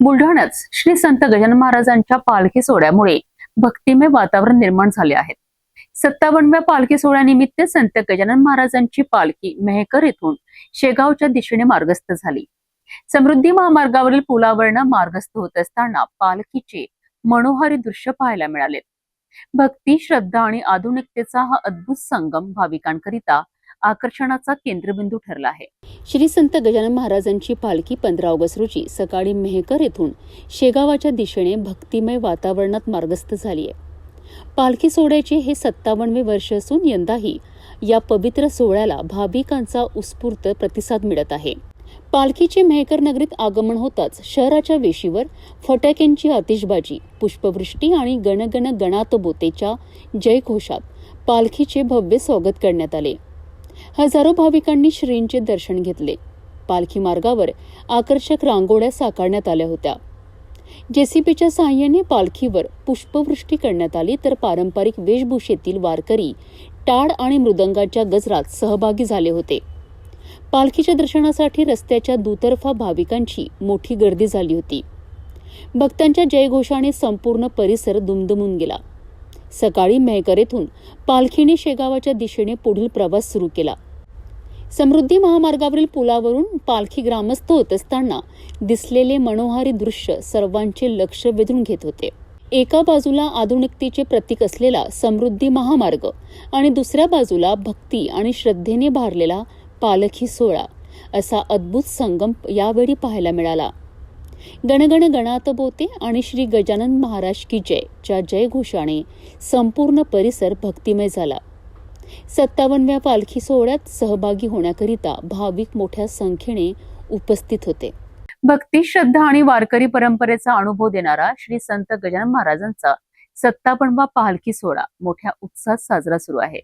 बुलढाण्यात श्री संत गजानन महाराजांच्या पालखी सोहळ्यामुळे भक्तिमय वातावरण निर्माण झाले आहे। 57व्या पालखी सोहळ्यानिमित्त संत गजानन महाराजांची पालखी मेहकर येथून शेगावच्या दिशेने मार्गस्थ झाली। समृद्धी महामार्गावरील पुलावरनं मार्गस्थ होत असताना पालखीचे मनोहारी दृश्य पाहायला मिळाले। भक्ती, श्रद्धा आणि आधुनिकतेचा हा अद्भुत संगम भाविकांकरिता आकर्षणाचा केंद्रबिंदू ठरला आहे। श्री संत गजानन महाराजांची पालखी 15 ऑगस्ट रोजी सकाळी मेहकर येथून शेगावाच्या दिशेने भक्तिमय वातावरणात मार्गस्थ झाली आहे। पालखी सोहळ्याचे हे 57वे वर्ष असून यंदाही या पवित्र सोहळ्याला भाविकांचा उत्स्फूर्त प्रतिसाद मिळत आहे। पालखीचे मेहकर नगरीत आगमन होताच शहराच्या वेशीवर फटाक्यांची आतिषबाजी, पुष्पवृष्टी आणि गणगण गणात बोतेच्या जयघोषात पालखीचे भव्य स्वागत करण्यात आले। हजारो भाविकांनी श्रींचे दर्शन घेतले। पालखी मार्गावर आकर्षक रांगोळ्या साकारण्यात आल्या होत्या। जेसीबीच्या सहाय्याने पालखीवर पुष्पवृष्टी करण्यात आली, तर पारंपरिक वेशभूषेतील वारकरी टाळ आणि मृदंगाच्या गजरात सहभागी झाले होते। पालखीच्या दर्शनासाठी रस्त्याच्या दुतर्फा भाविकांची मोठी गर्दी झाली होती। भक्तांच्या जयघोषाने संपूर्ण परिसर दुमदुमून गेला। सकाळी मेहकर येथून पालखीने शेगावाच्या दिशेने पुढील प्रवास सुरू केला। समृद्धी महामार्गावरील पुलावरून पालखी ग्रामस्थ होत असताना दिसलेले मनोहारी दृश्य सर्वांचे लक्ष वेधून घेत होते। एका बाजूला आधुनिकतेचे प्रतीक असलेला समृद्धी महामार्ग आणि दुसऱ्या बाजूला भक्ती आणि श्रद्धेने भारलेला पालखी सोहळा, असा अद्भुत संगम यावेळी पाहायला मिळाला। गणगण गणात बोते आणि श्री गजानन महाराज की जय च्या जयघोषाने संपूर्ण परिसर भक्तिमय झाला। 57व्या पालखी सोहळ्यात सहभागी होण्याकरिता भाविक मोठ्या संख्येने उपस्थित होते। भक्ती, श्रद्धा आणि वारकरी परंपरेचा अनुभव देणारा श्री संत गजानन महाराजांचा 57वा पालखी सोहळा मोठ्या उत्साहात साजरा सुरू आहे।